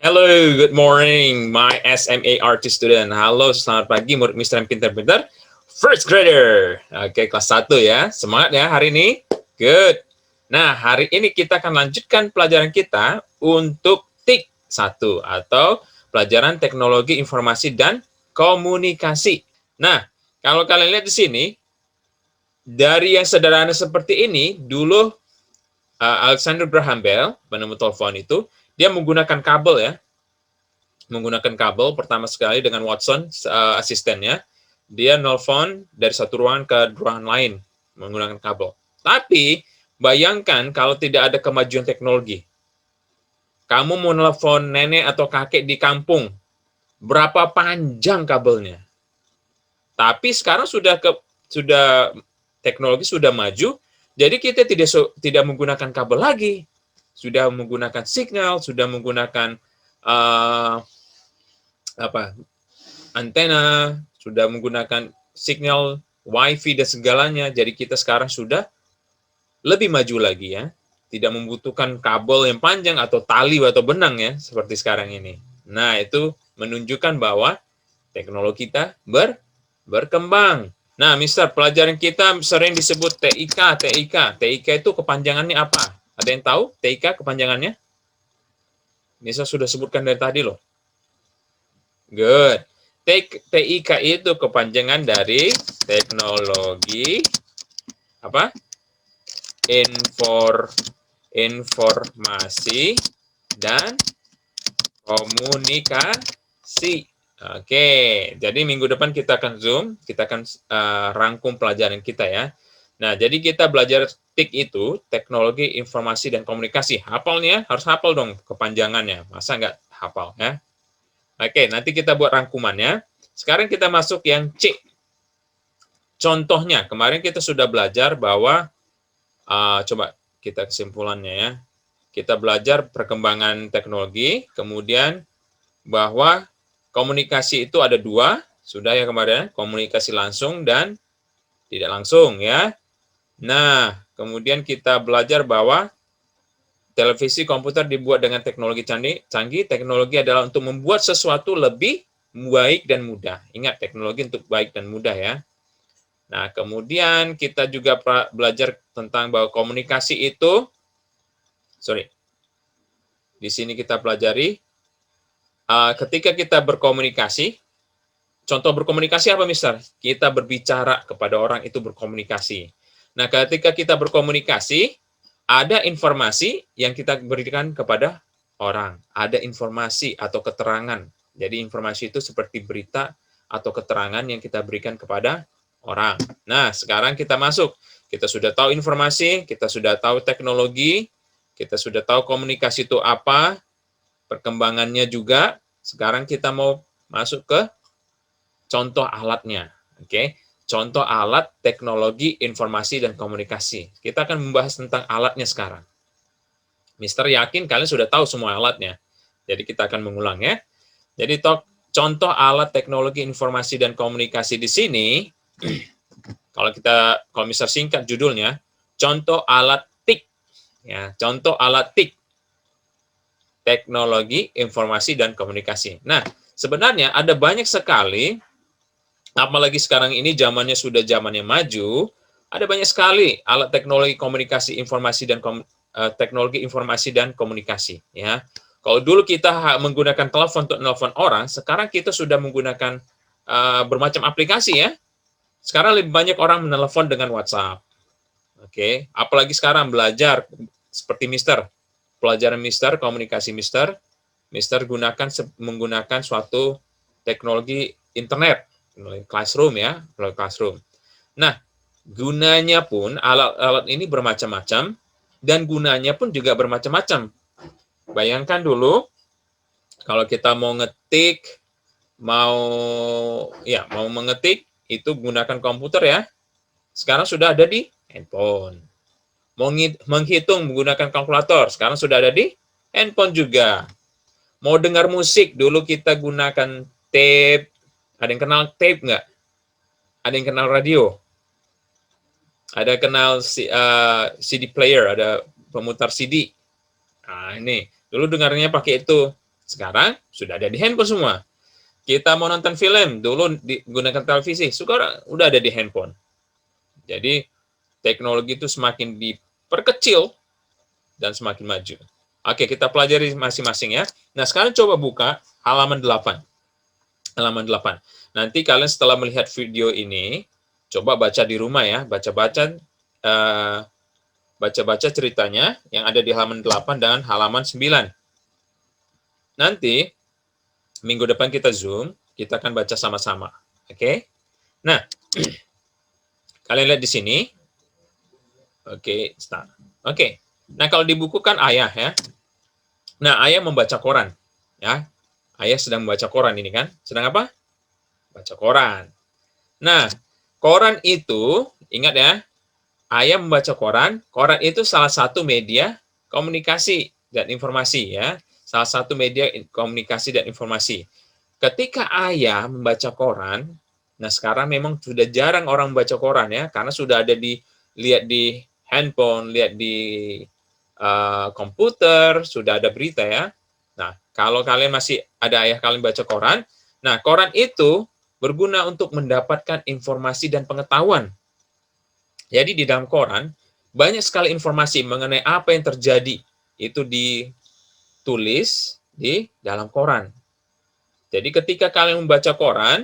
Hello, good morning, my SMA artist student. Halo, selamat pagi murid Mister yang pintar-pintar. First grader. Oke, kelas 1 ya. Semangat ya hari ini. Good. Nah, hari ini kita akan lanjutkan pelajaran kita untuk TIK 1 atau pelajaran teknologi informasi dan komunikasi. Nah, kalau kalian lihat di sini, dari yang sederhana seperti ini, dulu Alexander Graham Bell, penemu telepon itu, dia menggunakan kabel ya, menggunakan kabel pertama sekali dengan Watson asistennya. Dia nelfon dari satu ruangan ke ruangan lain menggunakan kabel. Tapi bayangkan kalau tidak ada kemajuan teknologi. Kamu mau nelfon nenek atau kakek di kampung, berapa panjang kabelnya? Tapi sekarang sudah teknologi sudah maju, jadi kita tidak menggunakan kabel lagi. Sudah menggunakan signal, sudah menggunakan antena, sudah menggunakan signal WiFi dan segalanya. Jadi kita sekarang sudah lebih maju lagi ya. Tidak membutuhkan kabel yang panjang atau tali atau benang ya, seperti sekarang ini. Nah, itu menunjukkan bahwa teknologi kita berkembang. Nah, Mister, pelajaran kita sering disebut TIK, TIK. TIK itu kepanjangannya apa? Ada yang tahu TIK kepanjangannya? Mister sudah sebutkan dari tadi loh. Good. TIK itu kepanjangan dari teknologi apa? Informasi dan komunikasi. Oke, jadi minggu depan kita akan Zoom, kita akan rangkum pelajaran kita ya. Nah, jadi kita belajar TIK itu, teknologi informasi dan komunikasi. Hafalnya harus hafal dong kepanjangannya. Masa nggak hafal ya? Oke, nanti kita buat rangkumannya. Sekarang kita masuk yang C. Contohnya, kemarin kita sudah belajar bahwa, coba kita kesimpulannya ya. Kita belajar perkembangan teknologi, kemudian bahwa komunikasi itu ada dua, sudah ya kemarin, komunikasi langsung dan tidak langsung ya. Nah, kemudian kita belajar bahwa televisi komputer dibuat dengan teknologi canggih. Teknologi adalah untuk membuat sesuatu lebih baik dan mudah. Ingat, teknologi untuk baik dan mudah ya. Nah, kemudian kita juga belajar tentang bahwa komunikasi itu, di sini kita pelajari, ketika kita berkomunikasi, contoh berkomunikasi apa, Mister? Kita berbicara kepada orang itu berkomunikasi. Nah, ketika kita berkomunikasi, ada informasi yang kita berikan kepada orang. Ada informasi atau keterangan. Jadi informasi itu seperti berita atau keterangan yang kita berikan kepada orang. Nah, sekarang kita masuk. Kita sudah tahu informasi, kita sudah tahu teknologi, kita sudah tahu komunikasi itu apa, perkembangannya juga. Sekarang kita mau masuk ke contoh alatnya. Oke, contoh alat teknologi informasi dan komunikasi. Kita akan membahas tentang alatnya sekarang. Mister yakin kalian sudah tahu semua alatnya. Jadi kita akan mengulang ya. Jadi contoh alat teknologi informasi dan komunikasi di sini, kalau Mister singkat judulnya, contoh alat TIK. Ya, contoh alat TIK. Teknologi informasi dan komunikasi. Nah, sebenarnya ada banyak sekali, apalagi sekarang ini zamannya sudah zamannya maju, ada banyak sekali alat teknologi komunikasi informasi dan teknologi informasi dan komunikasi ya. Kalau dulu kita menggunakan telepon untuk nelpon orang, sekarang kita sudah menggunakan bermacam aplikasi ya. Sekarang lebih banyak orang menelepon dengan WhatsApp. Oke, apalagi sekarang belajar seperti Mister, pelajaran Mister, komunikasi Mister menggunakan suatu teknologi internet, melalui classroom ya, melalui classroom. Nah, gunanya pun alat-alat ini bermacam-macam dan gunanya pun juga bermacam-macam. Bayangkan dulu kalau kita mau ngetik, mau mengetik itu gunakan komputer ya. Sekarang sudah ada di handphone. Mau menghitung menggunakan kalkulator, sekarang sudah ada di handphone juga. Mau dengar musik, dulu kita gunakan tape. Ada yang kenal tape nggak? Ada yang kenal radio? Ada kenal CD player, ada pemutar CD. Nah, ini. Dulu dengarnya pakai itu. Sekarang sudah ada di handphone semua. Kita mau nonton film, dulu digunakan televisi, sekarang udah ada di handphone. Jadi teknologi itu semakin diperkecil dan semakin maju. Oke, kita pelajari masing-masing ya. Nah, sekarang coba buka halaman 8. Halaman 8. Nanti kalian setelah melihat video ini, coba baca di rumah ya, baca-baca ceritanya yang ada di halaman 8 dan halaman 9. Nanti minggu depan kita Zoom, kita akan baca sama-sama. Oke? Nah, kalian lihat di sini. Oke, start. Oke. Nah, kalau di buku kan ayah ya. Nah, ayah membaca koran. Ya. Ayah sedang membaca koran ini kan. Sedang apa? Baca koran. Nah, koran itu, ingat ya, ayah membaca koran. Koran itu salah satu media komunikasi dan informasi ya. Salah satu media komunikasi dan informasi. Ketika ayah membaca koran, nah sekarang memang sudah jarang orang membaca koran ya, karena sudah ada lihat di handphone, lihat di komputer, sudah ada berita ya. Nah, kalau kalian masih ada ayah kalian baca koran, nah koran itu berguna untuk mendapatkan informasi dan pengetahuan. Jadi di dalam koran, banyak sekali informasi mengenai apa yang terjadi, itu ditulis di dalam koran. Jadi ketika kalian membaca koran,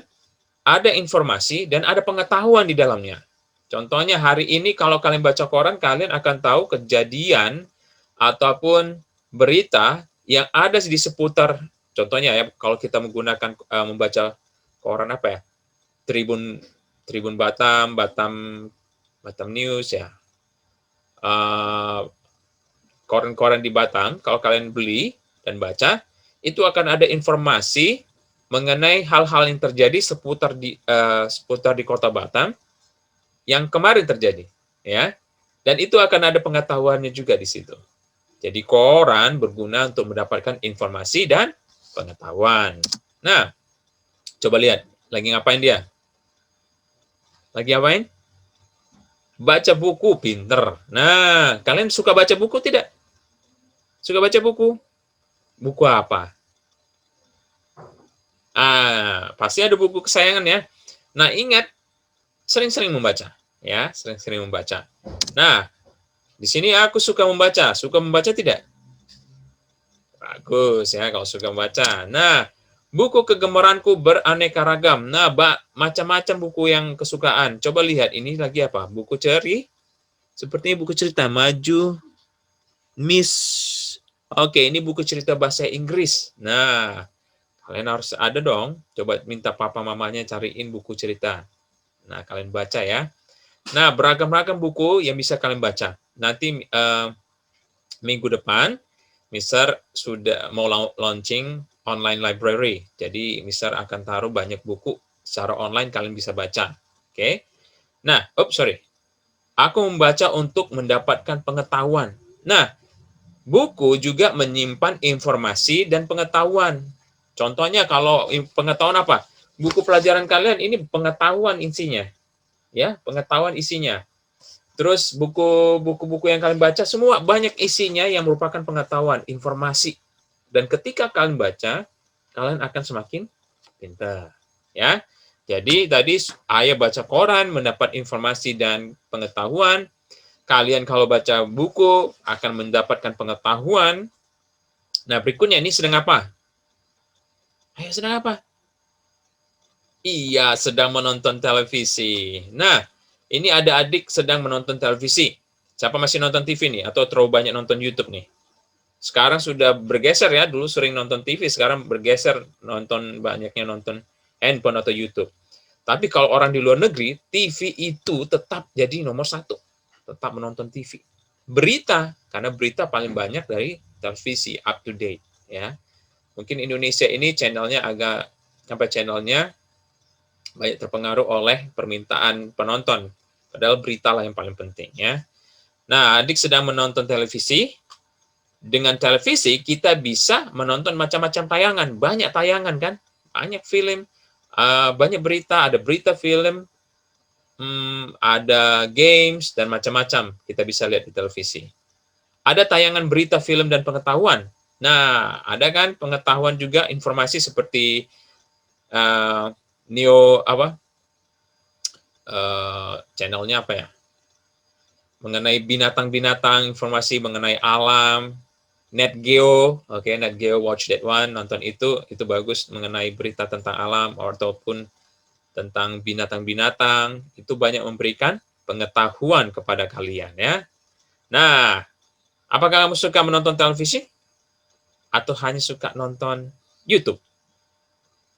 ada informasi dan ada pengetahuan di dalamnya. Contohnya hari ini kalau kalian baca koran, kalian akan tahu kejadian ataupun berita yang ada di seputar, contohnya ya, kalau kita menggunakan membaca koran apa ya, Tribun Batam, Batam News ya, koran-koran di Batam, kalau kalian beli dan baca, itu akan ada informasi mengenai hal-hal yang terjadi seputar di Kota Batam yang kemarin terjadi, ya. Dan itu akan ada pengetahuannya juga di situ. Jadi koran berguna untuk mendapatkan informasi dan pengetahuan. Nah, coba lihat, lagi ngapain dia? Lagi ngapain? Baca buku, pinter. Nah, kalian suka baca buku tidak? Suka baca buku? Buku apa? Pasti ada buku kesayangan ya. Nah, ingat, sering-sering membaca. Ya, sering-sering membaca. Nah, di sini aku suka membaca. Suka membaca tidak? Bagus ya kalau suka membaca. Nah, buku kegemaranku beraneka ragam. Nah, macam-macam buku yang kesukaan. Coba lihat, ini lagi apa? Buku sepertinya buku cerita. Maju, Miss. Oke, ini buku cerita bahasa Inggris. Nah, kalian harus ada dong. Coba minta papa mamanya cariin buku cerita. Nah, kalian baca ya. Nah, beragam-ragam buku yang bisa kalian baca. Nanti minggu depan, Mister sudah mau launching online library. Jadi, Mister akan taruh banyak buku secara online kalian bisa baca. Oke. Nah, sorry. Aku membaca untuk mendapatkan pengetahuan. Nah, buku juga menyimpan informasi dan pengetahuan. Contohnya kalau pengetahuan apa? Buku pelajaran kalian ini pengetahuan isinya. Ya, pengetahuan isinya. Terus buku-buku yang kalian baca semua banyak isinya yang merupakan pengetahuan, informasi. Dan ketika kalian baca, kalian akan semakin pintar, ya. Jadi tadi ayah baca koran mendapat informasi dan pengetahuan. Kalian kalau baca buku akan mendapatkan pengetahuan. Nah, berikutnya ini sedang apa? Ayah sedang apa? Iya, sedang menonton televisi. Nah, ini ada adik sedang menonton televisi. Siapa masih nonton TV nih? Atau terlalu banyak nonton YouTube nih? Sekarang sudah bergeser ya, dulu sering nonton TV, sekarang bergeser banyaknya nonton handphone atau YouTube. Tapi kalau orang di luar negeri, TV itu tetap jadi nomor satu. Tetap menonton TV. Berita, karena berita paling banyak dari televisi, up to date. Ya. Mungkin Indonesia ini channelnya banyak terpengaruh oleh permintaan penonton. Padahal berita lah yang paling penting ya. Nah, adik sedang menonton televisi. Dengan televisi kita bisa menonton macam-macam tayangan. Banyak tayangan kan? Banyak film, banyak berita, ada berita film, ada games, dan macam-macam kita bisa lihat di televisi. Ada tayangan berita, film, dan pengetahuan. Nah, ada kan pengetahuan juga informasi seperti Neo apa? Channelnya apa ya? Mengenai binatang-binatang, informasi mengenai alam, Net Geo, oke, Net Geo, watch that one, nonton itu bagus mengenai berita tentang alam ataupun tentang binatang-binatang, itu banyak memberikan pengetahuan kepada kalian ya. Nah, apakah kamu suka menonton televisi atau hanya suka nonton YouTube?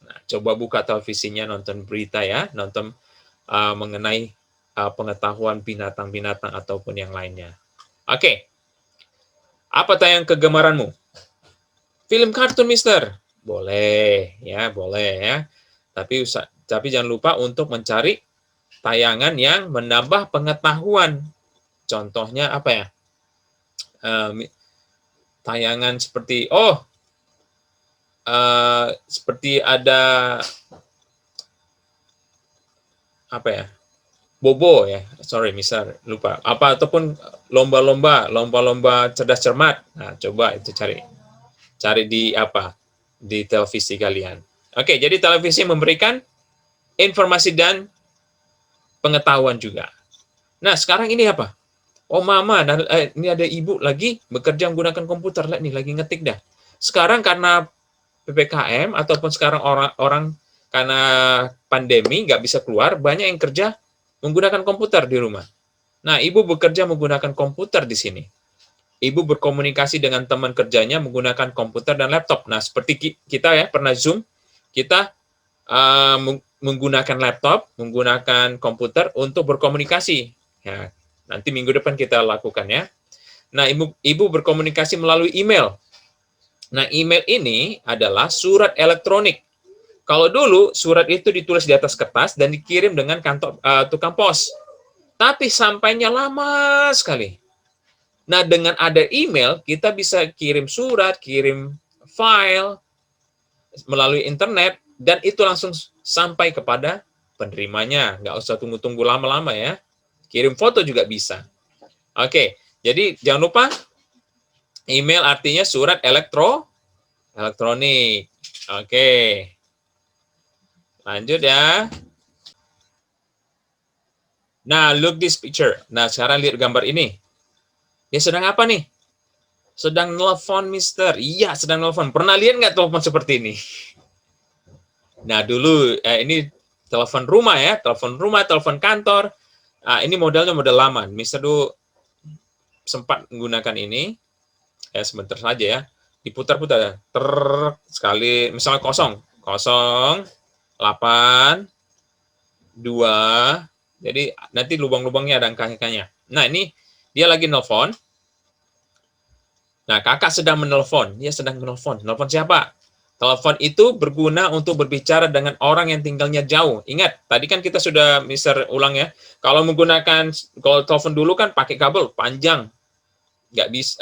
Nah, coba buka televisinya, nonton berita ya, nonton mengenai pengetahuan binatang-binatang ataupun yang lainnya. Oke, apa tayang kegemaranmu? Film kartun, Mister? Boleh, ya, boleh ya. Tapi jangan lupa untuk mencari tayangan yang menambah pengetahuan. Contohnya apa ya? Tayangan seperti seperti ada apa ya? Bobo ya, sorry, misal lupa. Apa ataupun lomba-lomba cerdas cermat. Nah, coba itu cari di apa? Di televisi kalian. Oke, jadi televisi memberikan informasi dan pengetahuan juga. Nah, sekarang ini apa? Oh, mama, ini ada ibu lagi bekerja menggunakan komputer. Lihat nih, lagi ngetik dah. Sekarang karena PPKM ataupun sekarang orang karena pandemi nggak bisa keluar, banyak yang kerja menggunakan komputer di rumah. Nah, ibu bekerja menggunakan komputer di sini. Ibu berkomunikasi dengan teman kerjanya menggunakan komputer dan laptop. Nah, seperti kita ya, pernah Zoom, kita menggunakan laptop, menggunakan komputer untuk berkomunikasi. Ya, nanti minggu depan kita lakukan ya. Nah, ibu berkomunikasi melalui email. Nah, email ini adalah surat elektronik. Kalau dulu surat itu ditulis di atas kertas dan dikirim dengan kantor tukang pos. Tapi sampainya lama sekali. Nah, dengan ada email, kita bisa kirim surat, kirim file melalui internet, dan itu langsung sampai kepada penerimanya. Nggak usah tunggu-tunggu lama-lama ya. Kirim foto juga bisa. Oke, jadi jangan lupa, email artinya surat elektronik. Oke, lanjut ya. Nah, look this picture. Nah, sekarang lihat gambar ini. Dia sedang apa nih? Sedang nelfon, Mister. Iya, sedang nelfon. Pernah lihat nggak telepon seperti ini? Nah, dulu ini telepon rumah ya, telepon kantor. Ini modelnya model lama. Mister dulu sempat menggunakan ini. Ya, sebentar saja ya. Diputar-putar. Sekali, misalnya 8, 2. Jadi nanti lubang-lubangnya ada angka-angkanya. Nah, ini dia lagi nelfon. Nah, kakak sedang menelpon. Dia sedang menelpon. Nelpon siapa? Telepon itu berguna untuk berbicara dengan orang yang tinggalnya jauh. Ingat, tadi kan kita sudah Mister ulang ya. Kalau telepon dulu kan pakai kabel panjang, nggak bisa,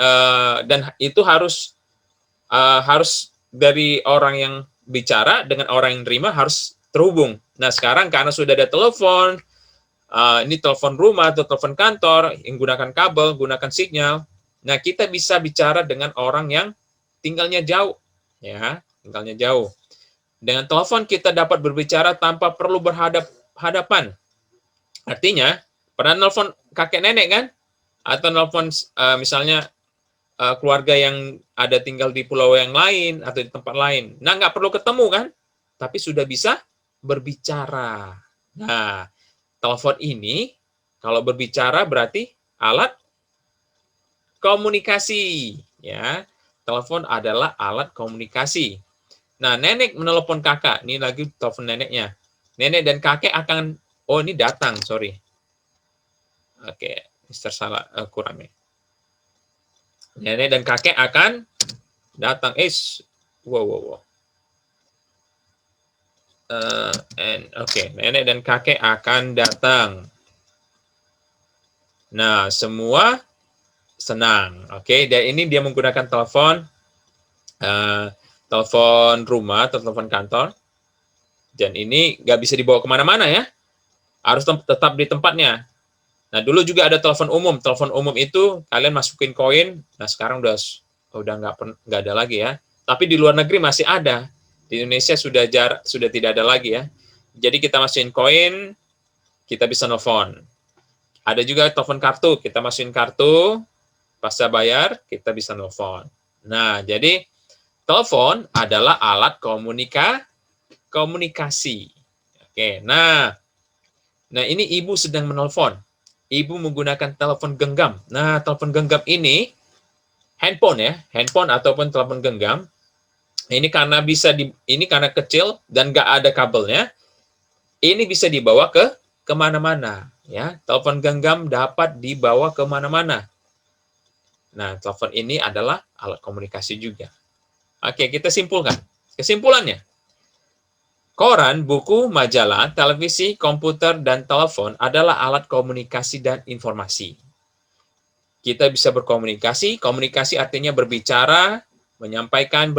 dan itu harus dari orang yang bicara dengan orang yang terima harus terhubung. Nah, sekarang karena sudah ada telepon, ini telepon rumah atau telepon kantor yang gunakan kabel, gunakan sinyal. Nah, kita bisa bicara dengan orang yang tinggalnya jauh, ya. Tinggalnya jauh. Dengan telepon kita dapat berbicara tanpa perlu berhadapan. Artinya, pernah nelfon kakek nenek kan? Atau nelfon misalnya keluarga yang ada tinggal di pulau yang lain atau di tempat lain. Nah, nggak perlu ketemu kan? Tapi sudah bisa berbicara. Nah, telepon ini kalau berbicara berarti alat komunikasi. Ya, telepon adalah alat komunikasi. Nah, nenek menelepon kakak. Ini lagi telepon neneknya. Nenek dan kakek akan, oh ini datang, sorry. Oke, Mister salah, kurang nih. Nenek dan kakek akan datang. Wow. Oke, nenek dan kakek akan datang. Nah, semua senang. Oke, dan ini dia menggunakan telepon rumah atau telepon kantor. Dan ini nggak bisa dibawa kemana-mana ya. Harus tetap di tempatnya. Nah, dulu juga ada telepon umum. Telepon umum itu kalian masukin koin. Nah, sekarang udah udah nggak ada lagi ya. Tapi di luar negeri masih ada. Di Indonesia sudah tidak ada lagi ya. Jadi kita masukin koin, kita bisa nelfon. Ada juga telepon kartu, kita masukin kartu, pasca bayar, kita bisa nelfon. Nah, jadi telepon adalah alat komunikasi. Oke, nah ini ibu sedang menelpon. Ibu menggunakan telepon genggam. Nah, telepon genggam ini handphone ya, handphone ataupun telepon genggam. Ini karena karena kecil dan nggak ada kabelnya, ini bisa dibawa ke kemana-mana. Ya, telepon genggam dapat dibawa kemana-mana. Nah, telepon ini adalah alat komunikasi juga. Oke, kita simpulkan. Kesimpulannya, koran, buku, majalah, televisi, komputer, dan telepon adalah alat komunikasi dan informasi. Kita bisa berkomunikasi. Komunikasi artinya berbicara, menyampaikan,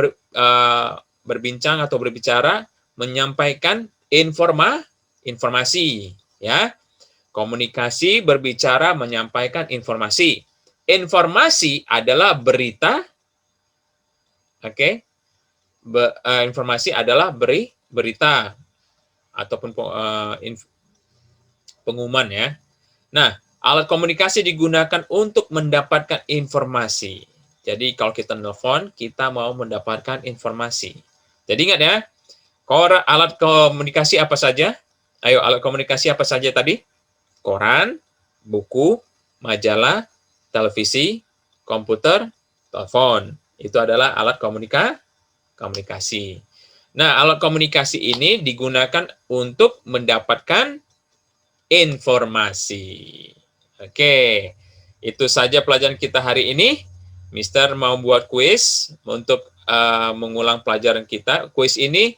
berbincang atau berbicara, menyampaikan informasi. Ya, komunikasi, berbicara, menyampaikan informasi. Informasi adalah berita. Oke, informasi adalah berita ataupun pengumuman ya. Nah, alat komunikasi digunakan untuk mendapatkan informasi. Jadi kalau kita nelfon, kita mau mendapatkan informasi. Jadi ingat ya, alat komunikasi apa saja? Ayo, alat komunikasi apa saja tadi? Koran, buku, majalah, televisi, komputer, telepon. Itu adalah alat komunikasi. Nah, alat komunikasi ini digunakan untuk mendapatkan informasi. Oke, itu saja pelajaran kita hari ini. Mister mau buat kuis untuk mengulang pelajaran kita. Kuis ini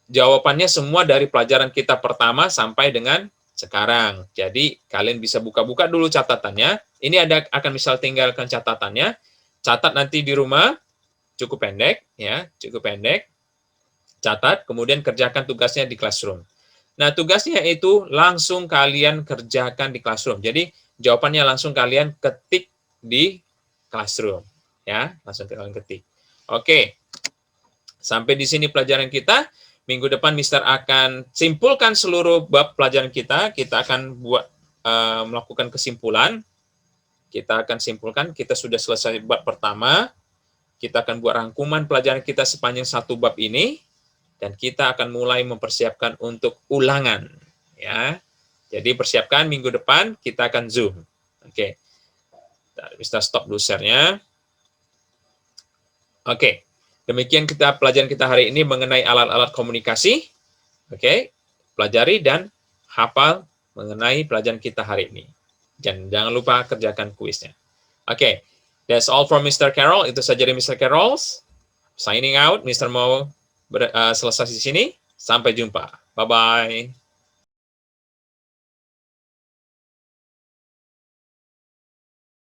jawabannya semua dari pelajaran kita pertama sampai dengan sekarang. Jadi kalian bisa buka-buka dulu catatannya. Ini akan misal tinggalkan catatannya. Catat nanti di rumah, cukup pendek ya, cukup pendek. Catat, kemudian kerjakan tugasnya di classroom. Nah, tugasnya itu langsung kalian kerjakan di classroom. Jadi jawabannya langsung kalian ketik di classroom ya, langsung kalian ketik. Oke. Sampai di sini pelajaran kita. Minggu depan Mister akan simpulkan seluruh bab pelajaran kita. Kita akan melakukan kesimpulan. Kita akan simpulkan, kita sudah selesai bab pertama. Kita akan buat rangkuman pelajaran kita sepanjang satu bab ini. Dan kita akan mulai mempersiapkan untuk ulangan. Ya. Jadi persiapkan minggu depan kita akan Zoom. Oke. Mister stop dulu share-nya. Oke. Demikian pelajaran kita hari ini mengenai alat-alat komunikasi. Oke. Pelajari dan hafal mengenai pelajaran kita hari ini. Jangan lupa kerjakan kuisnya. Oke. That's all from Mr. Carroll. Itu saja dari Mr. Carroll. Signing out. Mr. mau selesai di sini. Sampai jumpa. Bye-bye.